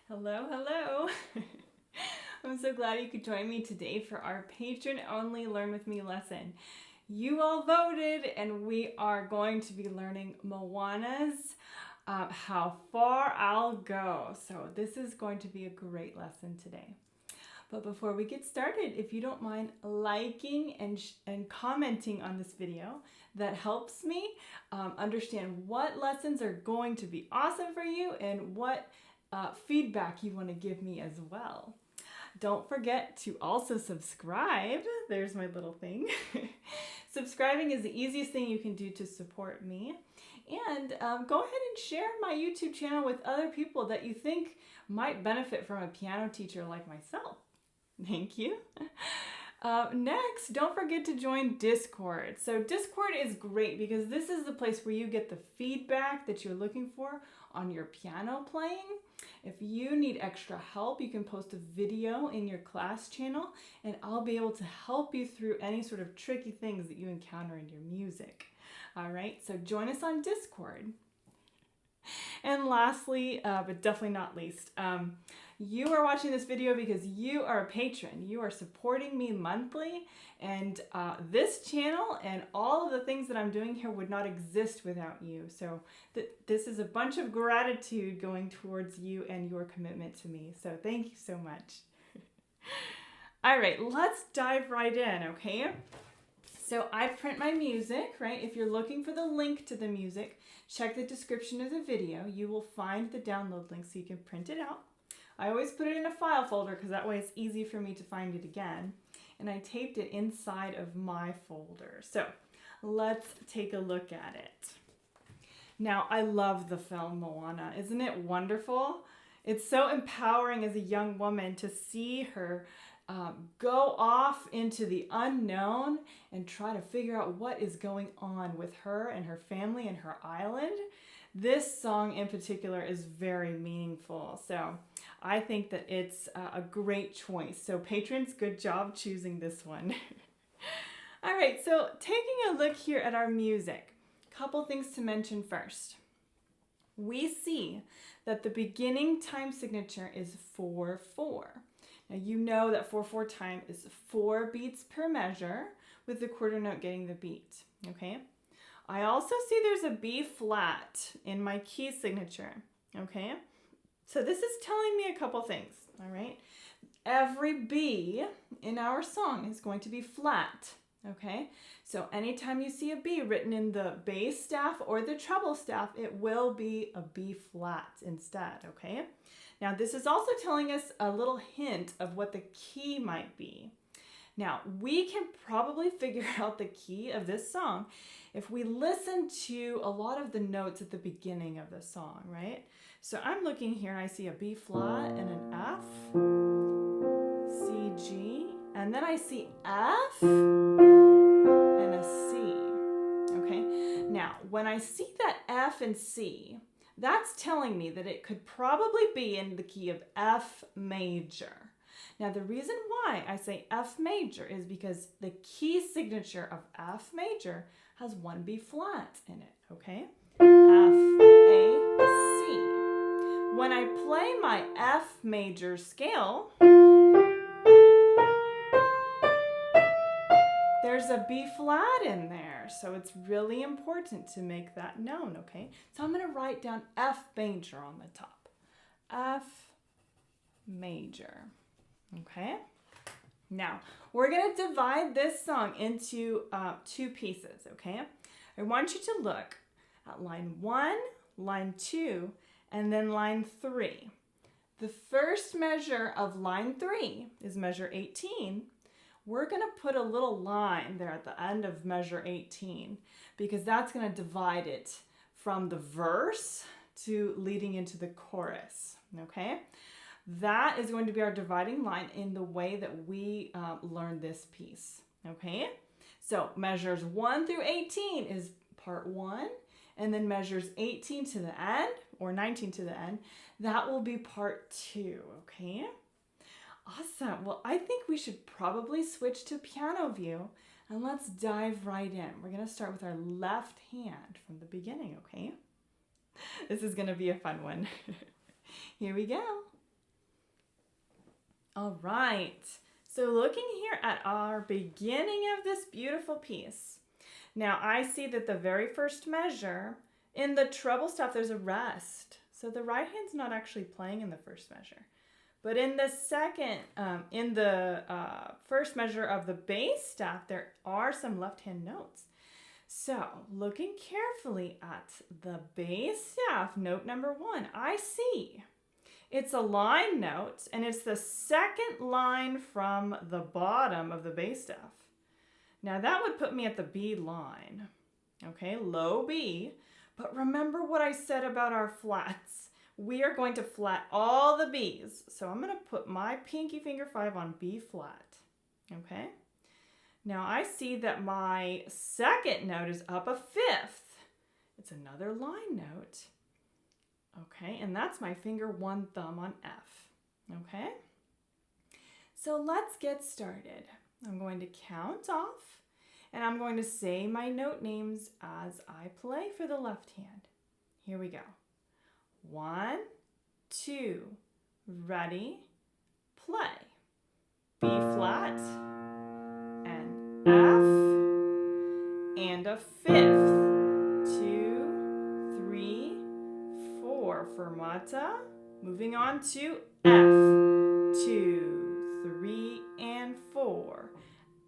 Hello, hello. I'm so glad you could join me today for our patron-only Learn With Me lesson. You all voted and we are going to be learning Moana's How Far I'll Go. So this is going to be a great lesson today. But before we get started, if you don't mind liking and commenting on this video, that helps me understand what lessons are going to be awesome for you and what feedback you want to give me as well. Don't forget to also subscribe. There's my little thing. Subscribing is the easiest thing you can do to support me. And go ahead and share my YouTube channel with other people that you think might benefit from a piano teacher like myself. Thank you. Next, don't forget to join Discord. So Discord is great because this is the place where you get the feedback that you're looking for on your piano playing. If you need extra help, you can post a video in your class channel and I'll be able to help you through any sort of tricky things that you encounter in your music. All right, so join us on Discord. And lastly, but definitely not least, you are watching this video because you are a patron. You are supporting me monthly, and this channel and all of the things that I'm doing here would not exist without you. So this is a bunch of gratitude going towards you and your commitment to me. So thank you so much. All right, let's dive right in, okay? So I print my music, right? If you're looking for the link to the music, check the description of the video. You will find the download link so you can print it out. I always put it in a file folder because that way it's easy for me to find it again. And I taped it inside of my folder. So let's take a look at it. Now, I love the film Moana. Isn't it wonderful? It's so empowering as a young woman to see her go off into the unknown and try to figure out what is going on with her and her family and her island. This song in particular is very meaningful. So I think that it's a great choice. So patrons, good job choosing this one. All right, so taking a look here at our music, couple things to mention first. We see that the beginning time signature is 4/4. Now you know that 4/4 time is 4 beats per measure with the quarter note getting the beat, okay? I also see there's a B flat in my key signature, okay? So this is telling me a couple things, all right? Every B in our song is going to be flat, okay? So anytime you see a B written in the bass staff or the treble staff, it will be a B flat instead, okay? Now this is also telling us a little hint of what the key might be. Now, we can probably figure out the key of this song if we listen to a lot of the notes at the beginning of the song, right? So I'm looking here and I see a B flat and an F, C, G, and then I see F and a C, okay? Now, when I see that F and C, that's telling me that it could probably be in the key of F major. Now, the reason why I say F major is because the key signature of F major has one B flat in it, okay? F, A, C. When I play my F major scale, there's a B flat in there, so it's really important to make that known, okay? So I'm going to write down F major on the top. F major. Okay, now we're going to divide this song into 2 pieces, okay? I want you to look at line 1, line 2, and then line 3. The first measure of line 3 is measure 18. We're going to put a little line there at the end of measure 18 because that's going to divide it from the verse to leading into the chorus, okay? That is going to be our dividing line in the way that we learn this piece, okay? So measures 1 through 18 is part 1, and then measures 18 to the end, or 19 to the end, that will be part 2, okay? Awesome. Well, I think we should probably switch to piano view, and let's dive right in. We're going to start with our left hand from the beginning, okay? This is going to be a fun one. Here we go. All right. So looking here at our beginning of this beautiful piece. Now I see that the very first measure, in the treble staff, there's a rest. So the right hand's not actually playing in the first measure. But in the first measure of the bass staff, there are some left hand notes. So looking carefully at the bass staff, note number 1, I see it's a line note, and it's the second line from the bottom of the bass staff. Now that would put me at the B line, okay, low B. But remember what I said about our flats. We are going to flat all the B's. So I'm going to put my pinky finger 5 on B flat, okay? Now I see that my second note is up a fifth. It's another line note. Okay, and that's my finger 1 thumb on F, okay? So let's get started. I'm going to count off, and I'm going to say my note names as I play for the left hand. Here we go. 1, 2, ready, play. B flat, and F, and a fifth, 2, 3, 4, fermata. Moving on to F, 2, 3, and 4.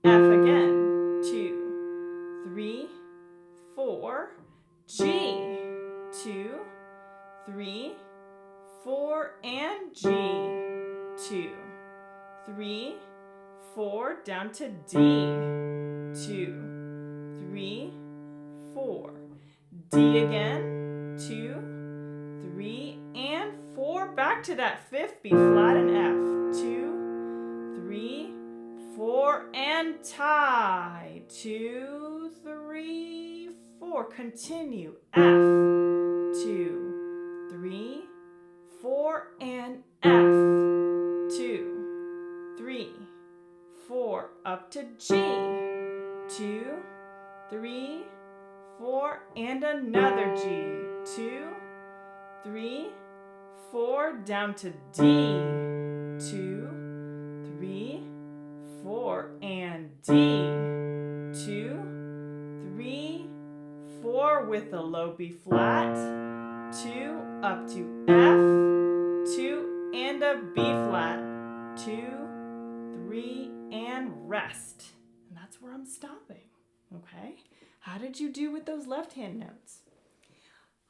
F again, 2, 3, 4. G, 2, 3, 4, and G, 2, 3, 4, down to D, 2, 3, 4. D again, 2, 3, and 4. Back to that fifth, B flat and F, 2, 3, 4, and tie, 2, 3, 4. Continue, F, 2, 3, 4, and F, 2, 3, 4, up to G, 2, 3, 4, and another G, 2, 3, 4, down to D, 2, 3, 4, and D, 2, 3, 4 with a low B flat, 2, up to F, 2, and a B flat, 2, 3, and rest. And that's where I'm stopping, okay? How did you do with those left hand notes?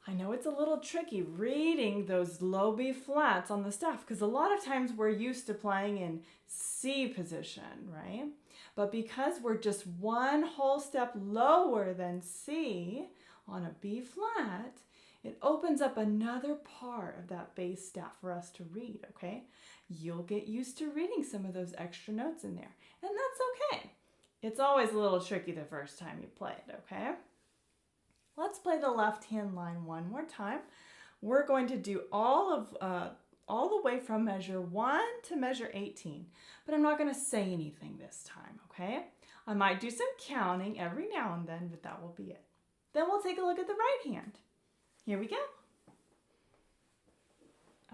I know it's a little tricky reading those low B flats on the staff because a lot of times we're used to playing in C position, right? But because we're just one whole step lower than C on a B flat, it opens up another part of that bass staff for us to read, okay? You'll get used to reading some of those extra notes in there, and that's okay. It's always a little tricky the first time you play it, okay? Let's play the left hand line one more time. We're going to do all the way from measure 1 to measure 18, but I'm not going to say anything this time, okay? I might do some counting every now and then, but that will be it. Then we'll take a look at the right hand. Here we go.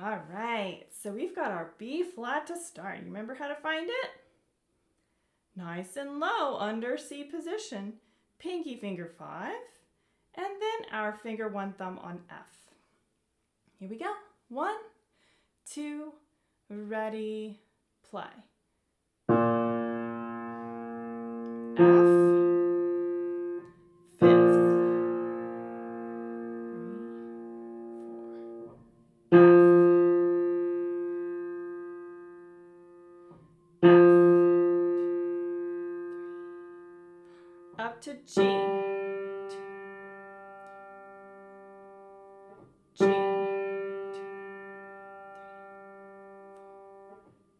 All right, so we've got our B flat to start. You remember how to find it? Nice and low under C position, pinky finger 5, and then our finger 1 thumb on F. Here we go. 1, 2, ready, play. F, fifth, 3, 4, F, up to G, G,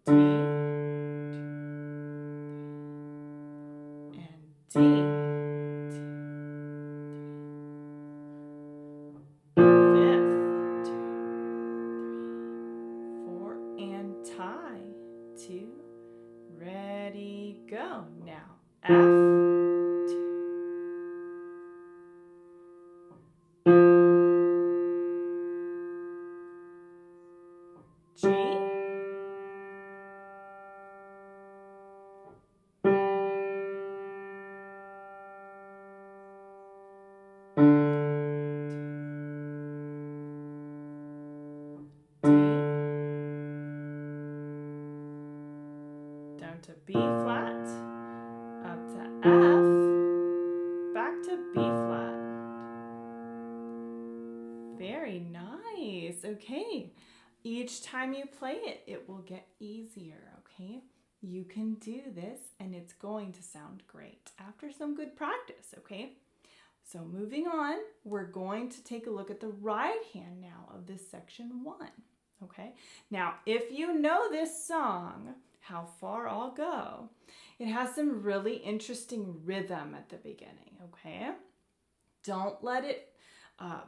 D, and D, fifth, 4, and tie, 2, ready, go. Now F, G, to B flat, up to F, back to B flat. Very nice. Okay. Each time you play it, it will get easier, okay? You can do this and it's going to sound great after some good practice, okay? So moving on, we're going to take a look at the right hand now of this section 1, okay? Now, if you know this song, How Far I'll Go, it has some really interesting rhythm at the beginning, okay? Don't let it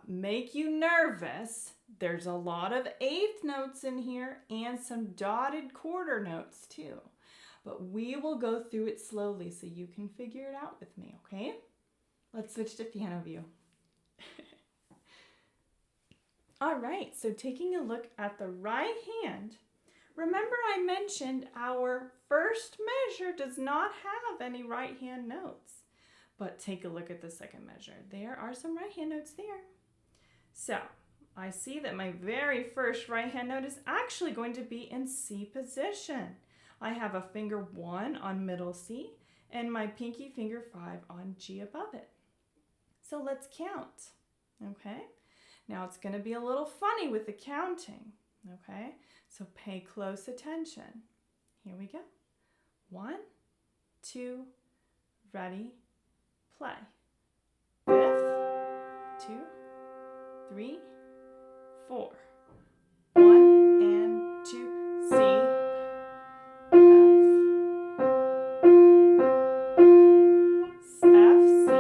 make you nervous. There's a lot of eighth notes in here and some dotted quarter notes too. But we will go through it slowly so you can figure it out with me, okay? Let's switch to piano view. All right, so taking a look at the right hand, remember I mentioned our first measure does not have any right hand notes. But take a look at the second measure. There are some right hand notes there. So I see that my very first right hand note is actually going to be in C position. I have a finger 1 on middle C and my pinky finger 5 on G above it. So let's count, okay? Now it's going to be a little funny with the counting, okay? So pay close attention. Here we go. 1, 2, ready, play. 5th, 2, 3, 4. 1 and 2, C, F, C,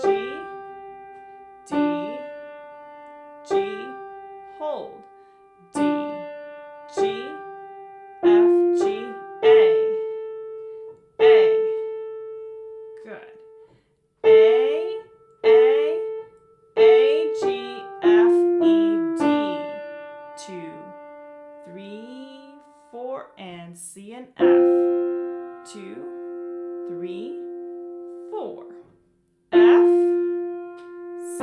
G, D, G, hold, D, G, F, G, A, good. A, G, F, E, D. 2, 3, 4, and C and F. 2, 3, 4. F, C,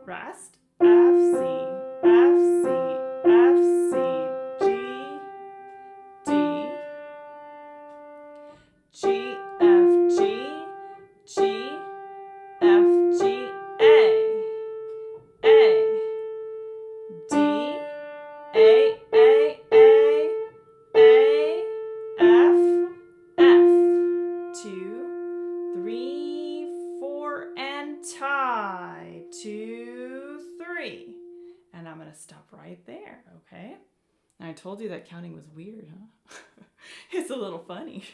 rest. F, C, F, C, F, C, G, D, G, F, G, G, F, G, A, D, A, F, F. 2, 3, 4, and tie. 2, 3. And I'm going to stop right there, okay? And I told you that counting was weird, huh? It's a little funny.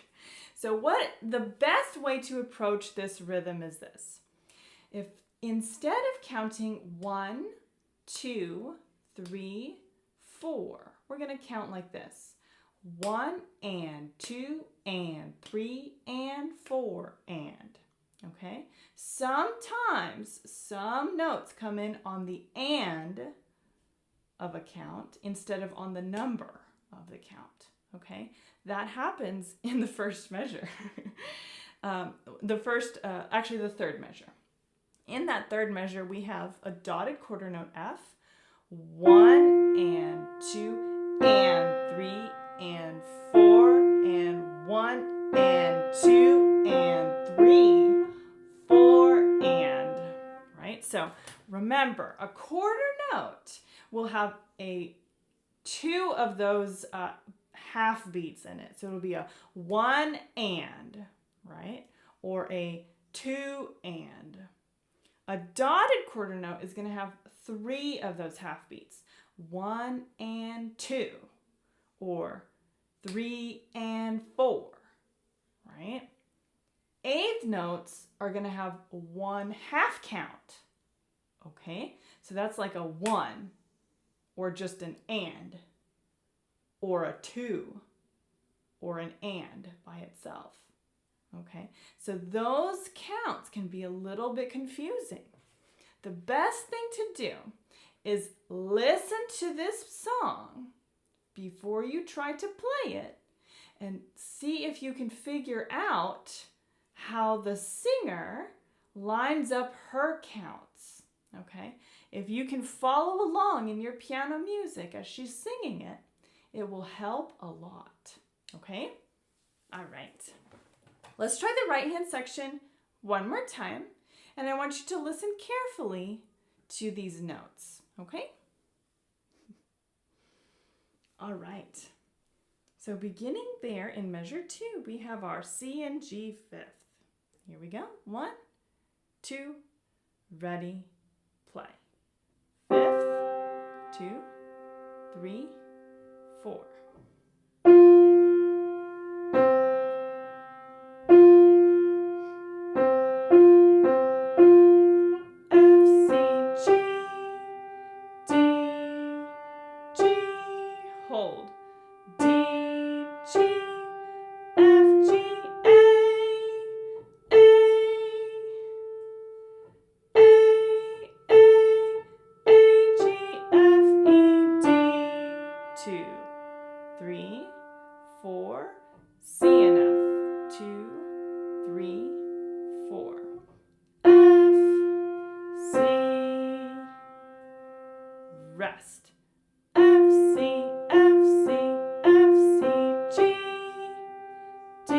So the best way to approach this rhythm is this. If instead of counting 1, 2, 3, 4, we're going to count like this. 1 and 2 and 3 and 4 and. Okay? Sometimes some notes come in on the and of a count instead of on the number of the count. Okay? That happens in the first measure. The third measure. In that third measure, we have a dotted quarter note F, 1 and 2 and 3 and 4 and 1 and 2 and 3, 4 and, right? So remember, a quarter note will have 2 of those half beats in it. So it'll be a 1 and, right? Or a 2 and. A dotted quarter note is going to have 3 of those half beats. 1 and 2. Or 3 and 4. Right? Eighth notes are going to have 1 half count. Okay? So that's like a 1. Or just an and. Or a 2. Or an and by itself. Okay, so those counts can be a little bit confusing. The best thing to do is listen to this song before you try to play it and see if you can figure out how the singer lines up her counts. Okay, if you can follow along in your piano music as she's singing it, it will help a lot. Okay? All right. Let's try the right-hand section one more time, and I want you to listen carefully to these notes, okay? All right. So beginning there in measure 2, we have our C and G fifth. Here we go. 1, 2, ready, play. 5th, 2, 3, 4. Hold. D, G, F, G, A, A, A, G, F, E, D. 2, 3, 4. C and F. 2, 3, 4. F, C, rest. F, C, F, C, F, C, G, D,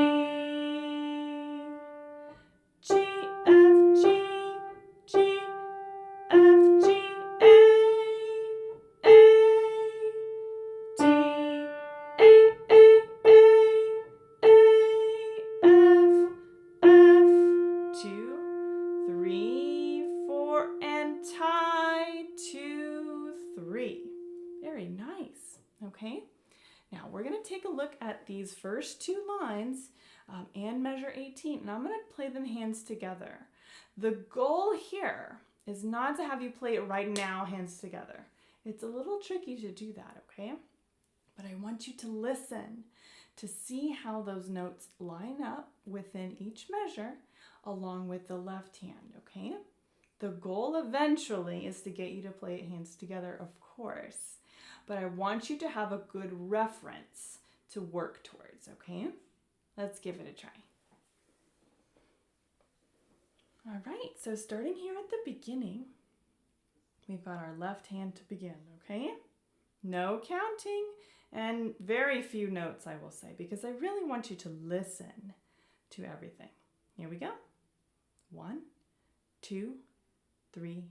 G, F, G, G, F, G, A, A, D, A, A, A, A, F, 2, 3, 4, and tie, 2, 3. Very nice. Okay, now we're going to take a look at these first 2 lines and measure 18, and I'm going to play them hands together. The goal here is not to have you play it right now, hands together. It's a little tricky to do that, okay? But I want you to listen to see how those notes line up within each measure along with the left hand, okay? The goal eventually is to get you to play it hands together, of course. But I want you to have a good reference to work towards, okay? Let's give it a try. All right, so starting here at the beginning, we've got our left hand to begin, okay? No counting and very few notes, I will say, because I really want you to listen to everything. Here we go. 1, 2, 3,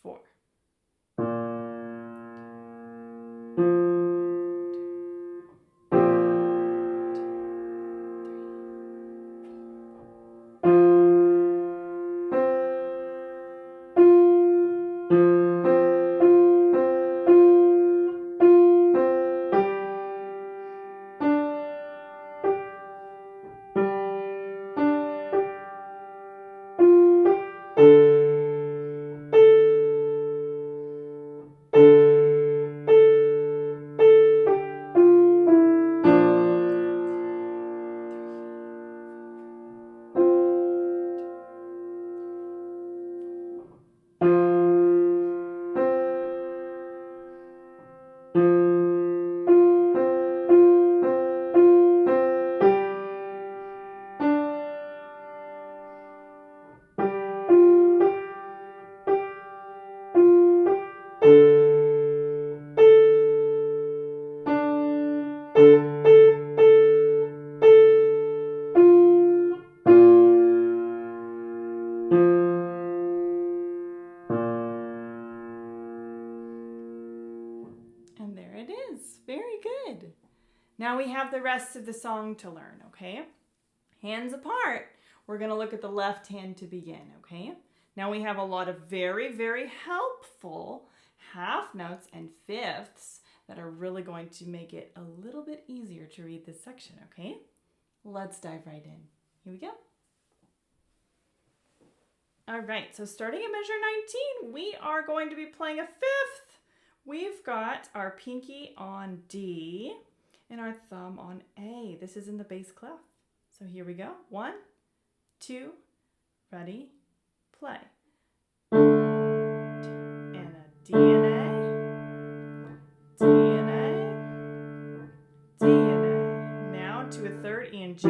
4. And there it is. Very good. Now we have the rest of the song to learn, okay? Hands apart. We're going to look at the left hand to begin, okay? Now we have a lot of very, very helpful half notes and fifths that are really going to make it a little bit easier to read this section, okay? Let's dive right in. Here we go. All right, so starting at measure 19, we are going to be playing a fifth. We've got our pinky on D and our thumb on A. This is in the bass clef. So here we go. 1, 2, ready, play. And a D and A, D and A, D and A. Now to a third E and G,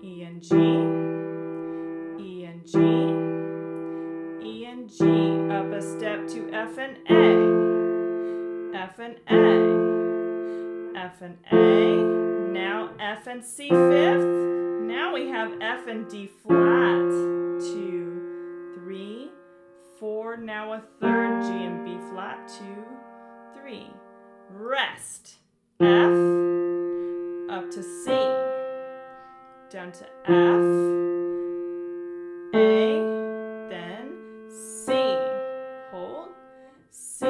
E and G, E and G, E and G. Up a step to F and A, F and A, F and A. Now F and C fifth. Now we have F and D flat. 2, 3, 4. Now a third G and B flat. 2, 3. Rest. F up to C. Down to F. A. Then C. Hold. C.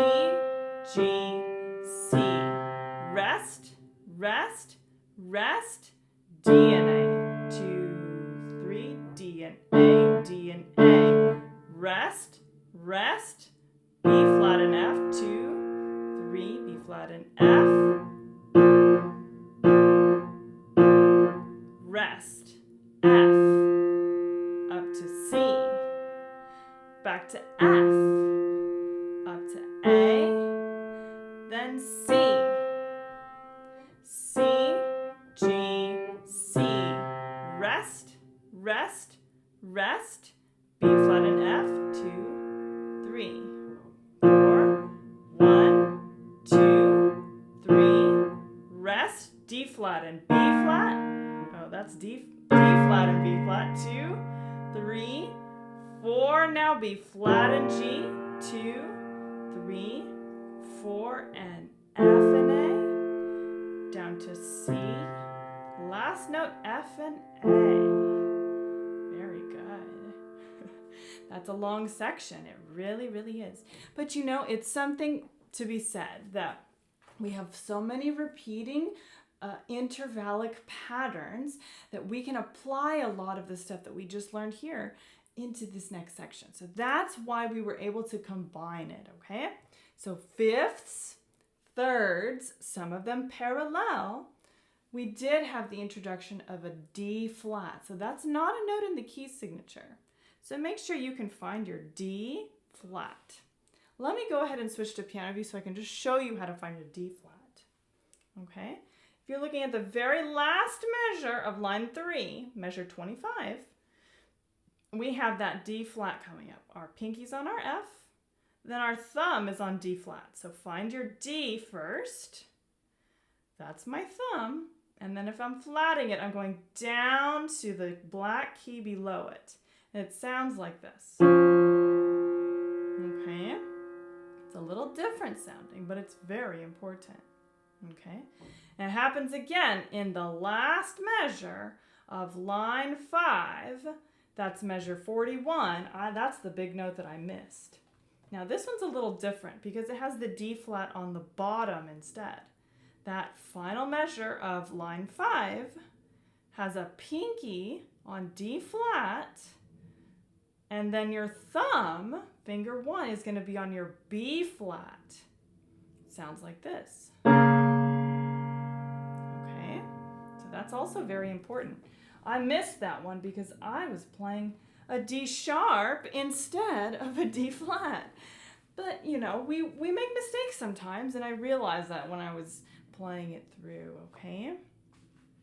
G. C. Rest. Rest. Rest. D and A. 2, 3. D and A. D and A. Rest. Rest. B flat and F. 2, 3. B flat and F. Rest. F. Up to C. Back to F. Up to A. Then C. C. G. C. Rest. Rest. Rest. B flat and F. 2, 3. 4. 1, 2, 3. Rest. D flat and B flat. Oh, that's D flat and B flat. 2, 3, 4. Now B flat and G. 2, 3, 4, and F and A. Down to C. Last note F and A. Very good. That's a long section. It really, really is. But you know, it's something to be said that we have so many repeating intervallic patterns that we can apply a lot of the stuff that we just learned here into this next section. So that's why we were able to combine it, okay? So fifths, thirds, some of them parallel. We did have the introduction of a D flat. So that's not a note in the key signature. So make sure you can find your D flat. Let me go ahead and switch to piano view so I can just show you how to find your D flat. Okay? If you're looking at the very last measure of line 3, measure 25, we have that D flat coming up. Our pinky's on our F, then our thumb is on D flat. So find your D first. That's my thumb. And then if I'm flatting it, I'm going down to the black key below it. And it sounds like this. Okay? It's a little different sounding, but it's very important. Okay? And it happens again in the last measure of line 5. That's measure 41. That's the big note that I missed. Now this one's a little different because it has the D flat on the bottom instead. That final measure of line 5 has a pinky on D flat, and then your thumb, finger 1, is going to be on your B flat. Sounds like this. Okay, so that's also very important. I missed that one because I was playing a D sharp instead of a D flat. But, you know, we make mistakes sometimes, and I realized that when I was playing it through, okay?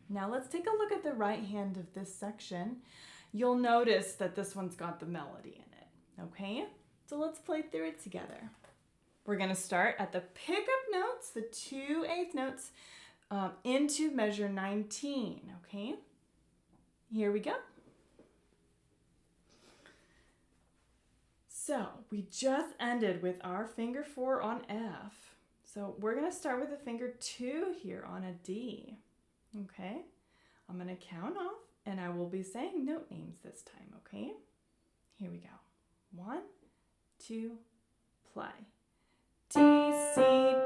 Now let's take a look at the right hand of this section. You'll notice that this one's got the melody in it, okay? So let's play through it together. We're gonna start at the pickup notes, the 2/8 notes, into measure 19, okay? Here we go. So we just ended with our finger 4 on F. So we're gonna start with the finger 2 here on a D, okay? I'm gonna count off and I will be saying note names this time, okay? Here we go. 1, 2, play. D, C,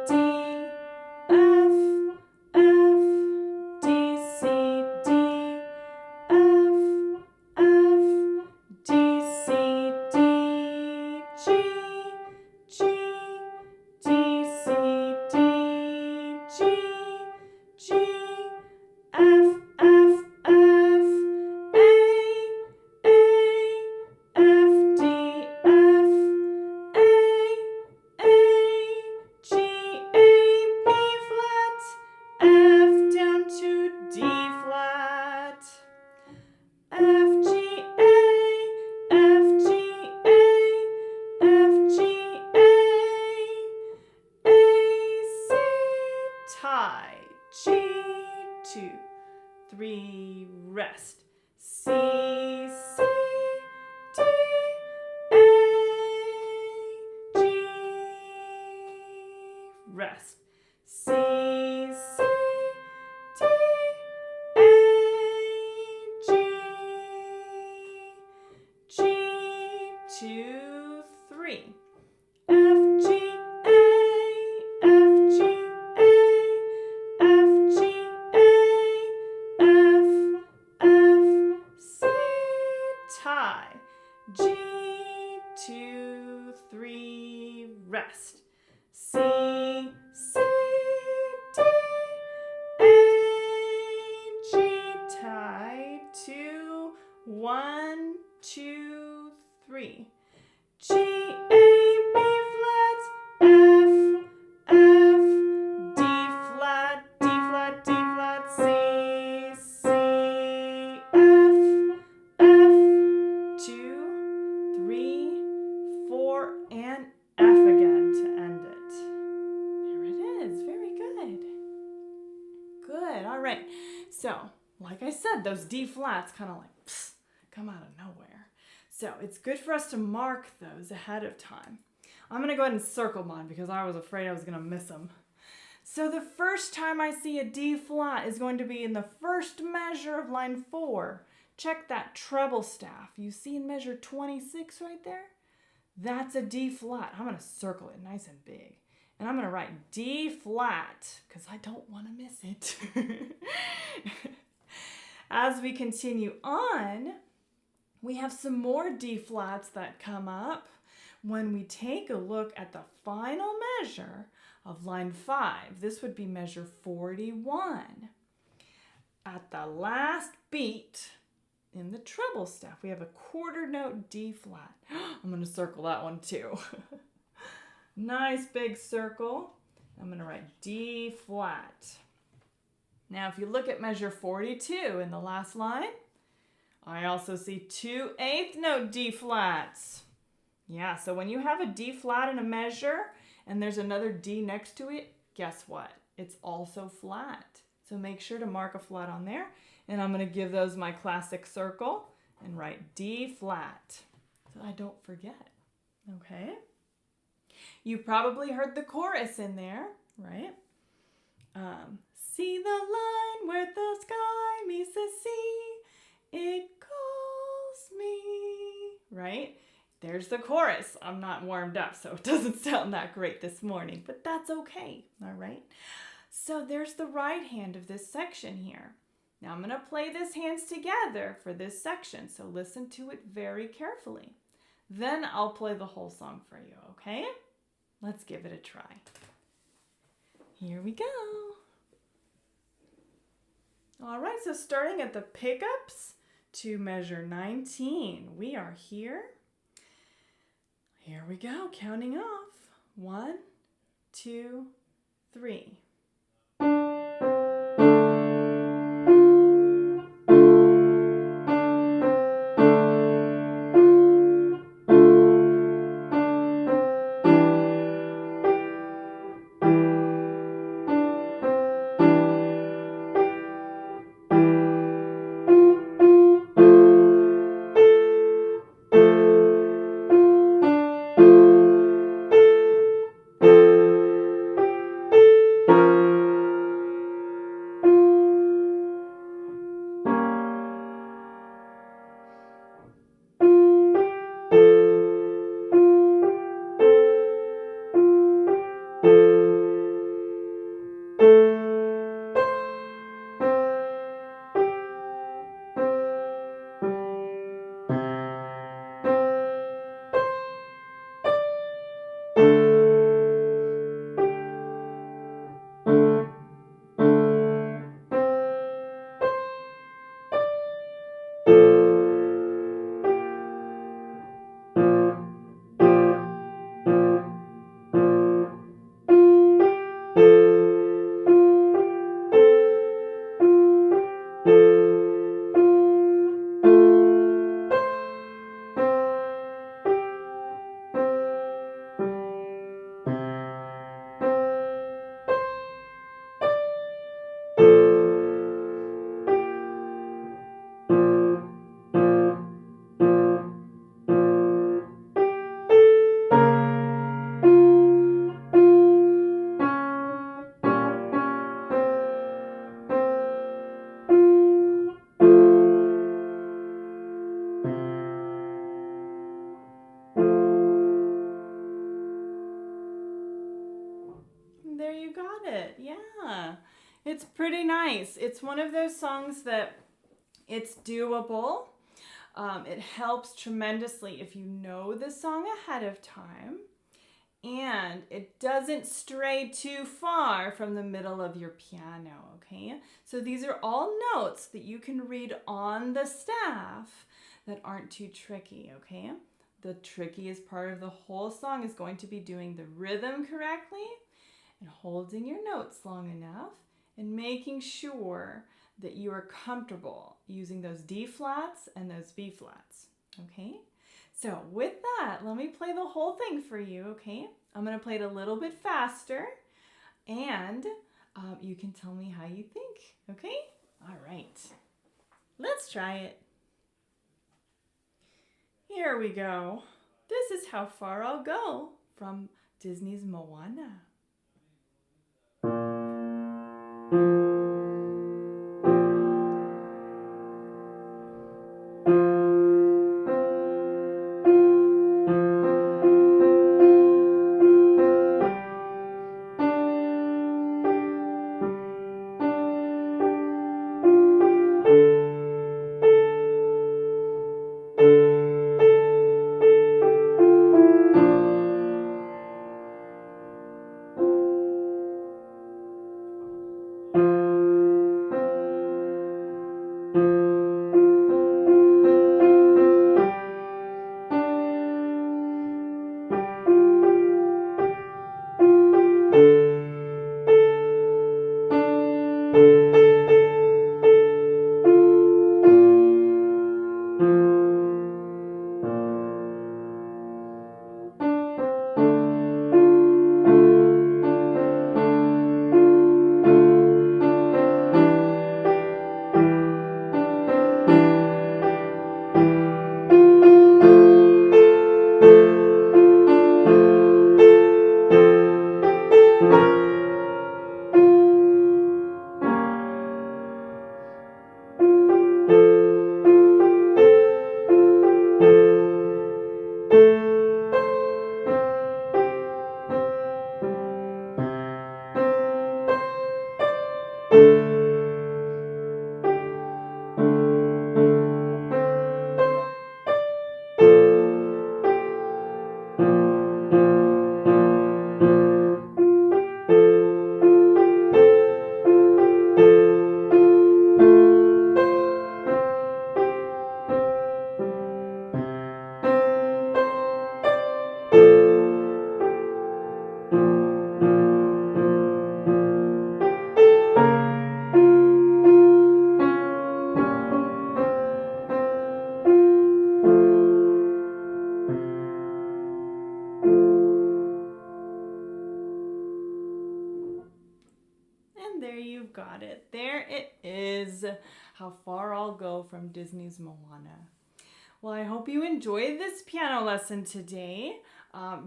D, F, F, D, C, D, F, F, D, C, D, G, G, D, C, D, G, G, F, F, F, A, F, D, F, A, G, A, rest. C, C, D, A, G, rest. C, C, D, A, G, G, 2, 3. F, G, A, F, G, A, F, G, A, F, F, C, tie. G, 2, 3, rest. C, C, D, A, G, tie. 2, 1, 2, 3. G, A, B flat, F, F, D flat, D flat, D flat, C, C, F, F, 2, 3, 4, and F again to end it. There it is. Very good. Good. All right. So, like I said, those D flats kind of like come out of nowhere. So it's good for us to mark those ahead of time. I'm going to go ahead and circle mine because I was afraid I was going to miss them. So the first time I see a D flat is going to be in the first measure of line 4. Check that treble staff. You see in measure 26 right there? That's a D flat. I'm going to circle it nice and big. And I'm going to write D flat because I don't want to miss it. As we continue on, we have some more D flats that come up when we take a look at the final measure of line 5. This would be measure 41. At the last beat in the treble staff, we have a quarter note D flat. I'm going to circle that one too. Nice big circle. I'm going to write D flat. Now, if you look at measure 42 in the last line, I also see 2 eighth note D flats. Yeah, so when you have a D flat in a measure and there's another D next to it, guess what? It's also flat. So make sure to mark a flat on there. And I'm going to give those my classic circle and write D flat so I don't forget. Okay? You probably heard the chorus in there, right? See the line where the sky meets the sea. It calls me, right? There's the chorus. I'm not warmed up, so it doesn't sound that great this morning, but that's okay, all right? So there's the right hand of this section here. Now I'm going to play this hands together for this section, so listen to it very carefully. Then I'll play the whole song for you, okay? Let's give it a try. Here we go. All right, so starting at the pickups to measure 19. We are here. Here we go, counting off. 1, 2, 3. it. Yeah. It's pretty nice. It's one of those songs that it's doable. It helps tremendously if you know the song ahead of time. And it doesn't stray too far from the middle of your piano, okay? So these are all notes that you can read on the staff that aren't too tricky, okay? The trickiest part of the whole song is going to be doing the rhythm correctly and holding your notes long enough and making sure that you are comfortable using those D flats and those B flats, okay? So with that, let me play the whole thing for you, okay? I'm going to play it a little bit faster, and you can tell me how you think, okay? All right, let's try it. Here we go. This is How Far I'll Go from Disney's Moana. There you've got it. There it is. How Far I'll Go from Disney's Moana. Well, I hope you enjoyed this piano lesson today.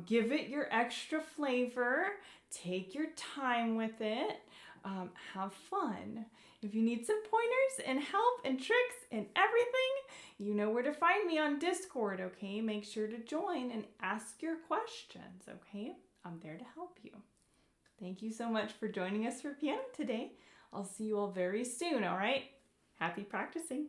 Give it your extra flavor. Take your time with it. Have fun. If you need some pointers and help and tricks and everything, you know where to find me on Discord, okay? Make sure to join and ask your questions, okay? I'm there to help you. Thank you so much for joining us for piano today. I'll see you all very soon, all right? Happy practicing.